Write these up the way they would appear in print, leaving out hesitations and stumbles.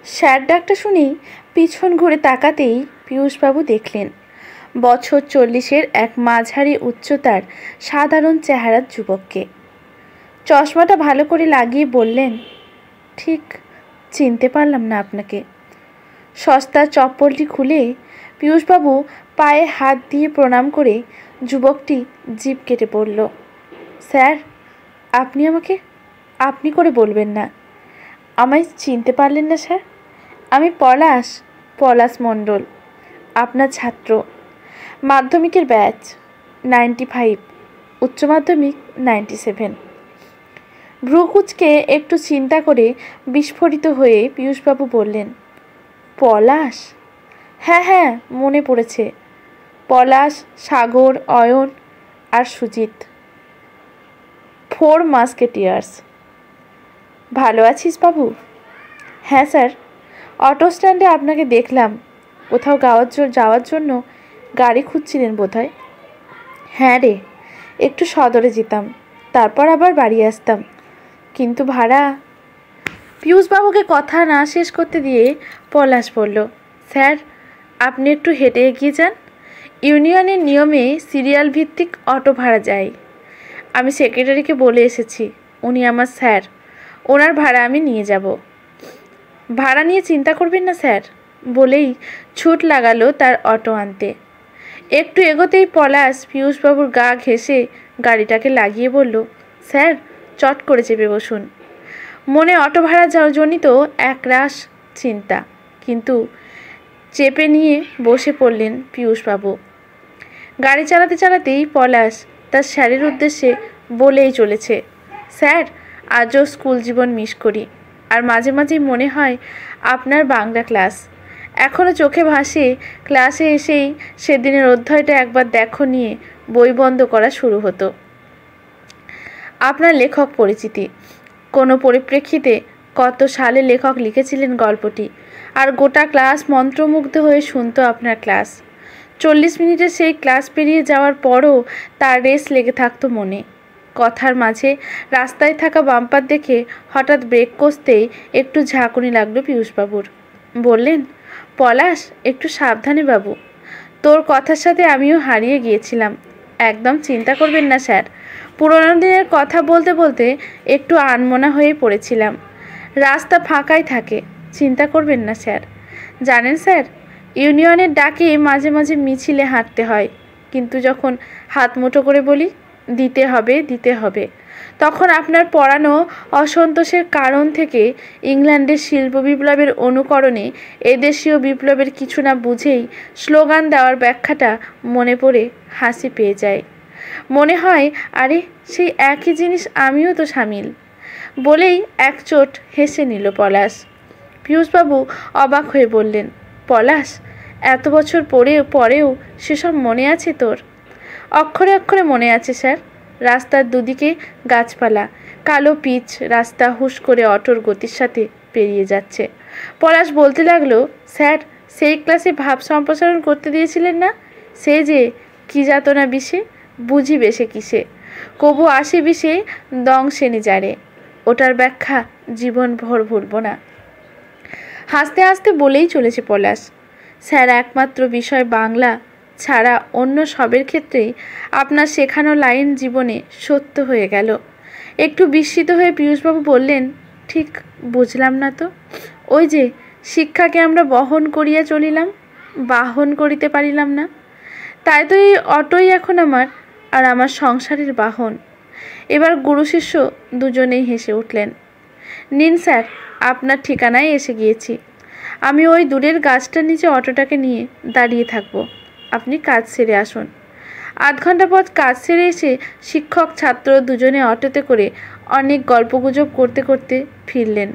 Sir ডাকটা শুনেই পিছন ঘুরে তাকাতেই পীয়ূষবাবু দেখলেন বছর 40-এর এক মাঝারি উচ্চতার সাধারণ চেহারার যুবককে। চশমাটা ভালো করে লাগিয়ে বললেন, ঠিক চিনতে পারলাম না আপনাকে। সস্তার চপ্পলটি খুলে পীয়ূষবাবু পায়ে হাত দিয়ে প্রণাম করে যুবকটি জিভ কেটে পড়ল। স্যার, আপনি আমাকে আপনি করে বলবেন না। আমায় চিনতে পারলেন না স্যার? আমি পলাশ মণ্ডল, আপনার ছাত্র। মাধ্যমিকের ব্যাচ 95, উচ্চ মাধ্যমিক 97। ভ্রুকুচকে একটু চিন্তা করে বিস্ফোরিত হয়ে পীয়ূষবাবু বললেন, পলাশ? হ্যাঁ, মনে পড়েছে। পলাশ, সাগর, অয়ন আর সুজিত, 4 মাস্কেটিয়ার্স। ভালো আছিস বাবু? হ্যাঁ স্যার, অটো স্ট্যান্ডে আপনাকে দেখলাম। কোথাও যাওয়ার জন্য গাড়ি খুঁজছিলেন বোধহয়। হ্যাঁ রে, একটু সদরে যেতাম, তারপর আবার বাড়ি আসতাম, কিন্তু ভাড়া। পীয়ূষবাবুকে কথা না শেষ করতে দিয়ে পলাশ বলল, স্যার আপনি একটু হেঁটে এগিয়ে যান। ইউনিয়নের নিয়মে সিরিয়াল ভিত্তিক অটো ভাড়া যায়। আমি সেক্রেটারিকে বলে এসেছি, উনি আমার স্যার, ওনার ভাড়া আমি নিয়ে যাব। ভাড়া নিয়ে চিন্তা করবেন না স্যার, বলেই ছুট লাগালো তার অটো আনতে। একটু এগোতেই পলাশ পীয়ূষবাবুর গা ঘেঁষে গাড়িটাকে লাগিয়ে বলল, স্যার চট করে চেপে বসুন। মনে অটো ভাড়া জনিত একরাশ চিন্তা, কিন্তু চেপে নিয়ে বসে পড়লেন পীয়ূষবাবু। গাড়ি চালাতে চালাতেই পলাশ তার স্যারের উদ্দেশ্যে বলেই চলেছে, স্যার আজও স্কুল জীবন মিস করি, আর মাঝে মাঝেই মনে হয় আপনার বাংলা ক্লাস এখনও চোখে ভাসে। ক্লাসে এসেই সেদিনের অধ্যায়টা একবার দেখো নিয়ে বই বন্ধ করা শুরু হতো। আপনার লেখক পরিচিতি, কোনো পরিপ্রেক্ষিতে কত সালে লেখক লিখেছিলেন গল্পটি, আর গোটা ক্লাস মন্ত্রমুগ্ধ হয়ে শুনতো আপনার ক্লাস। 40 মিনিটে সেই ক্লাস পেরিয়ে যাওয়ার পরও তার রেস লেগে থাকতো মনে। কথার মাঝে রাস্তায় থাকা বাম্পার দেখে হঠাৎ ব্রেক কষতেই একটু ঝাঁকুনি লাগলো পীয়ূষবাবুর। বললেন, পলাশ একটু সাবধানে বাবু, তোর কথার সাথে আমিও হারিয়ে গিয়েছিলাম। একদম চিন্তা করবেন না স্যার, পুরোনো দিনের কথা বলতে বলতে একটু আনমনা হয়ে পড়েছিলাম। রাস্তা ফাঁকাই থাকে, চিন্তা করবেন না স্যার। জানেন স্যার, ইউনিয়নের ডাকে মাঝে মাঝে মিছিলে হাঁটতে হয়, কিন্তু যখন হাত মুঠো করে বলি দিতে হবে, তখন আপনার পড়ানো অসন্তোষের কারণ থেকে ইংল্যান্ডের শিল্প বিপ্লবের অনুকরণে এদেশীয় বিপ্লবের কিছু না বুঝেই স্লোগান দেওয়ার ব্যাখ্যাটা মনে পড়ে হাসি পেয়ে যায়। মনে হয়, আরে সেই একই জিনিস আমিও তো সামিল। বলেই একচোট হেসে নিল পলাশ। পীয়ূষবাবু অবাক হয়ে বললেন, পলাশ এত বছর পরেও সেসব মনে আছে তোর? অক্ষরে অক্ষরে মনে আছে স্যার। রাস্তার দুদিকে গাছপালা, কালো পিচ রাস্তা হুশ করে অটোর গতির সাথে পেরিয়ে যাচ্ছে। পলাশ বলতে লাগলো, স্যার সেই ক্লাসে ভাব সম্প্রসারণ করতে দিয়েছিলেন না? সে যে কি যাতনা বিষে, বুঝি বেশে কিসে, কবু আসে বিষে দংশেনি যারে, ওটার ব্যাখ্যা জীবনভর ভুলব না। হাসতে হাসতে বলেই চলেছে পলাশ, স্যার একমাত্র বিষয় বাংলা ছাড়া অন্য সবের ক্ষেত্রেই আপনার শেখানো লাইন জীবনে সত্য হয়ে গেল। একটু বিস্মিত হয়ে পীয়ূষবাবু বললেন, ঠিক বুঝলাম না তো। ওই যে শিক্ষাকে আমরা বহন করিয়া চলিলাম, বাহন করিতে পারিলাম না, তাই তো এই অটোই এখন আমার আর আমার সংসারের বাহন। এবার গুরু শিষ্য দুজনেই হেসে উঠলেন। নিন স্যার, আপনার ঠিকানায় এসে গিয়েছি। আমি ওই দূরের গাছটার নিচে অটোটাকে নিয়ে দাঁড়িয়ে থাকব, আপনি কাজ সেরে আসুন। 8 ঘন্টা পর কাজ সেরে এসে শিক্ষক ছাত্র দুজনে অটোতে করে অনেক গল্পগুজব করতে করতে ফিরলেন।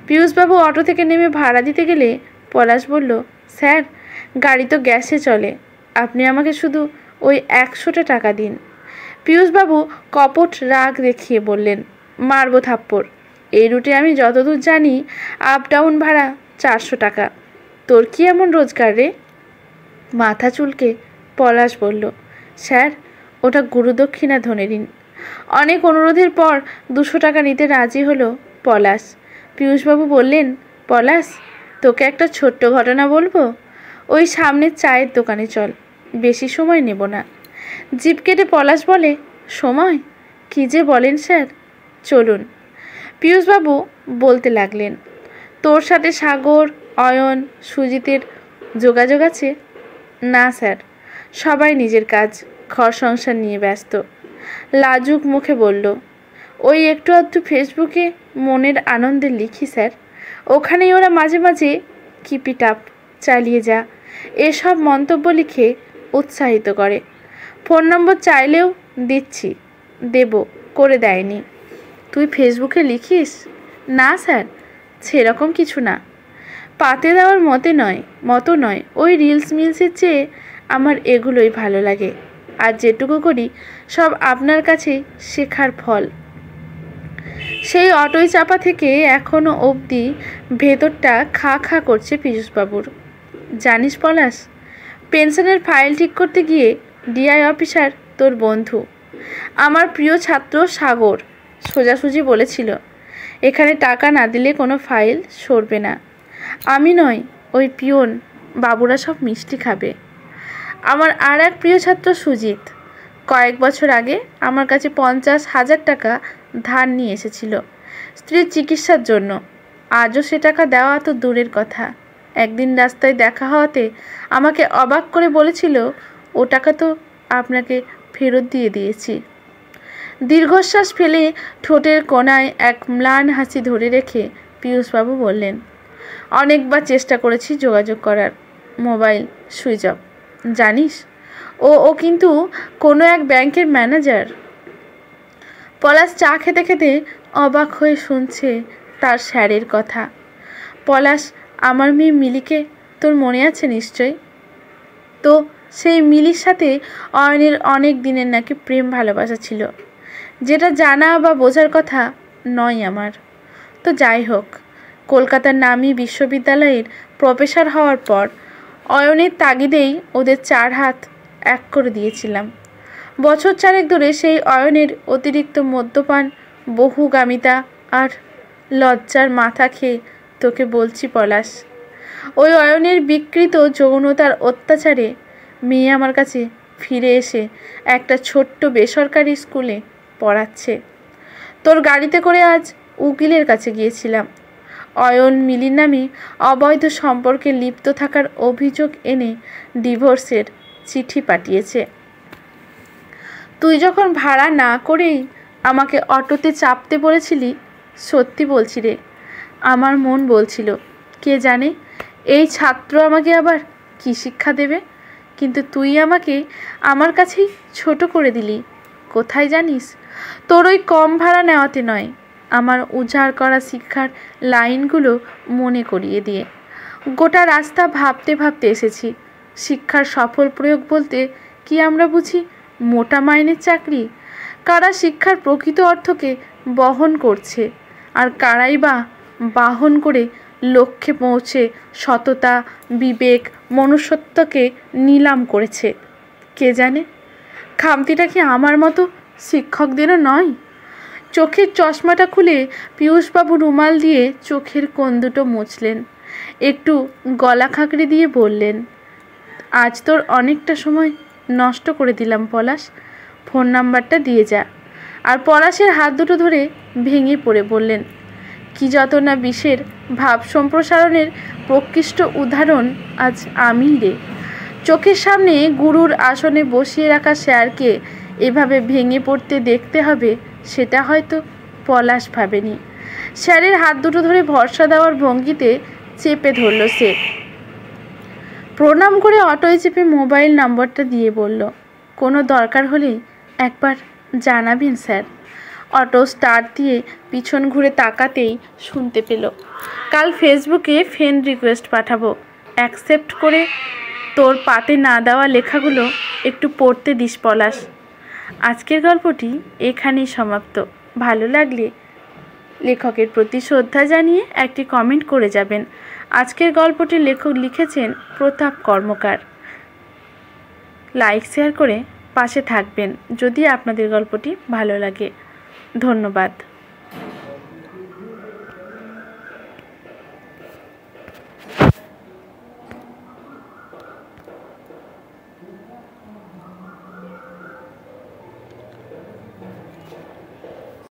পীয়ূষবাবু অটো থেকে নেমে ভাড়া দিতে গেলে পলাশ বলল, স্যার গাড়ি তো গ্যাসে চলে, আপনি আমাকে শুধু ওই 100টা টাকা দিন। পীয়ূষবাবু কপট রাগ দেখিয়ে বললেন, মারবো থাপ্পড়। এই রুটে আমি যতদূর জানি আপ ডাউন ভাড়া 400 টাকা। তোর কি এমন রোজগার রে? মাথা চুলকে পলাশ বলল, স্যার ওটা গুরুদক্ষিণা ধরে নিন। অনেক অনুরোধের পর 200 টাকা নিতে রাজি হলো পলাশ। পীয়ূষবাবু বললেন, পলাশ তোকে একটা ছোট্ট ঘটনা বলবো। ওই সামনের চায়ের দোকানে চল, বেশি সময় নেব না। জিভ কেটে পলাশ বলে, সময়? কী যে বলেন স্যার, চলুন। পীযূষবাবু বলতে লাগলেন, তোর সাথে সাগর, অয়ন, সুজিতের যোগাযোগ আছে? না স্যার, সবাই নিজের কাজ, ঘর সংসার নিয়ে ব্যস্ত। লাজুক মুখে বলল, ওই একটু আধটু ফেসবুকে মনের আনন্দে লিখি স্যার, ওখানেই ওরা মাঝে মাঝে কিপ ইট আপ, চালিয়ে যা, এসব মন্তব্য লিখে উৎসাহিত করে। ফোন নম্বর চাইলেও দিচ্ছি, দেব, করে দেয়নি। তুই ফেসবুকে লিখিস? না স্যার, সেরকম কিছু না, পাতে দেওয়ার মতো নয়। ওই রিলস মিলসের চেয়ে আমার এগুলোই ভালো লাগে, আর যেটুকু করি সব আপনার কাছে শেখার ফল। সেই অটোয় চাপা থেকে এখনও অবধি ভেতরটা খা খা করছে পীযূষবাবুর। জানিস পলাশ, পেনশনের ফাইল ঠিক করতে গিয়ে ডিআই অফিসার তোর বন্ধু, আমার প্রিয় ছাত্র সাগর, সোজাসুজি বলেছিল, এখানে টাকা না দিলে কোনো ফাইল সরবে না। আমি নয়, ওই পিয়ন বাবুরা সব মিষ্টি খাবে। আমার আর এক প্রিয় ছাত্র সুজিত কয়েক বছর আগে আমার কাছে 50,000 টাকা ধার নিয়ে এসেছিল স্ত্রীর চিকিৎসার জন্য। আজও সে টাকা দেওয়া তো দূরের কথা, একদিন রাস্তায় দেখা হওয়াতে আমাকে অবাক করে বলেছিল, ও টাকা তো আপনাকে ফেরত দিয়ে দিয়েছি। দীর্ঘশ্বাস ফেলে ঠোঁটের কোণায় এক ম্লান হাসি ধরে রেখে পীযূষবাবু বললেন, অনেকবার চেষ্টা করেছি যোগাযোগ করার, মোবাইল সুইচ অফ। জানিস, ও কিন্তু কোনো এক ব্যাংকের ম্যানেজার। পলাশ চা খেতে খেতে অবাক হয়ে শুনছে তার স্যারের কথা। পলাশ, আমার মেয়ে মিলিকে তোর মনে আছে নিশ্চয়? তো সেই মিলির সাথে অয়নের অনেক দিনের নাকি প্রেম ভালোবাসা ছিল, যেটা জানা বা বোঝার কথা নয় আমার। তো যাই হোক, কলকাতার নামী বিশ্ববিদ্যালয়ের প্রফেসর হওয়ার পর অয়নের তাগিদেই ওদের 4 হাত এক করে দিয়েছিলাম। বছর 4 ধরে সেই অয়নের অতিরিক্ত মদ্যপান, বহুগামিতা আর লজ্জার মাথা খেয়ে তোকে বলছি পলাশ, ওই অয়নের বিকৃত যৌনতার অত্যাচারে মেয়ে আমার কাছে ফিরে এসে একটা ছোট্ট বেসরকারি স্কুলে পড়াচ্ছে। তোর গাড়িতে করে আজ উকিলের কাছে গিয়েছিলাম। অয়ন মিলির নামে অবৈধ সম্পর্কে লিপ্ত থাকার অভিযোগ এনে ডিভোর্সের চিঠি পাঠিয়েছে। তুই যখন ভাড়া না করেই আমাকে অটোতে চাপতে বলেছিলি, সত্যি বলছি রে, আমার মন বলছিল, কে জানে এই ছাত্র আমাকে আবার কী শিক্ষা দেবে। কিন্তু তুই আমাকে আমার কাছেই ছোট করে দিলি। কোথায় জানিস? তোর ওই কম ভাড়া নেওয়াতে নয়, আমার উজাড় করা শিক্ষার লাইনগুলো মনে করিয়ে দিয়ে। গোটা রাস্তা ভাবতে ভাবতে এসেছি, শিক্ষার সফল প্রয়োগ বলতে কি আমরা বুঝি মোটা মাইনের চাকরি? কারা শিক্ষার প্রকৃত অর্থকে বহন করছে, আর কারাই বা বাহন করে লক্ষ্যে পৌঁছে সততা, বিবেক, মনুষ্যত্বকে নিলাম করেছে? কে জানে? খামতিটা কি আমার মতো শিক্ষকদেরও নয়? চোখের চশমাটা খুলে পীযূষবাবু রুমাল দিয়ে চোখের কোণ দুটো মুছলেন, একটু গলা খাঁকড়ে দিয়ে বললেন, আজ তোর অনেকটা সময় নষ্ট করে দিলাম পলাশ, ফোন নাম্বারটা দিয়ে যা। আর পলাশের হাত দুটো ধরে ভেঙে পড়ে বললেন, কি যত না বিষের ভাব সম্প্রসারণের প্রকৃষ্ট উদাহরণ আজ আমি রে। চোখের সামনে গুরুর আসনে বসিয়ে রাখা স্যারকে এভাবে ভেঙে পড়তে দেখতে হবে, সেটা হয়তো পলাশ ভাবেনি। স্যারের হাত দুটো ধরে ভরসা দেওয়ার ভঙ্গিতে চেপে ধরল সে। প্রণাম করে অটোয় চেপে মোবাইল নম্বরটা দিয়ে বলল, কোনো দরকার হলেই একবার জানাবেন স্যার। অটো স্টার্ট দিয়ে পিছন ঘুরে তাকাতেই শুনতে পেল, কাল ফেসবুকে ফ্রেন্ড রিকোয়েস্ট পাঠাবো, অ্যাকসেপ্ট করে তোর পাতে না দেওয়া লেখাগুলো একটু পড়তে দিস পলাশ। আজকের গল্পটি এখানেই সমাপ্ত। ভালো লাগলে লেখকের প্রতি শ্রদ্ধা জানিয়ে একটি কমেন্ট করে যাবেন। আজকের গল্পটির লেখক লিখেছেন প্রতাপ কর্মকার। লাইক শেয়ার করে পাশে থাকবেন যদি আপনাদের গল্পটি ভালো লাগে। ধন্যবাদ।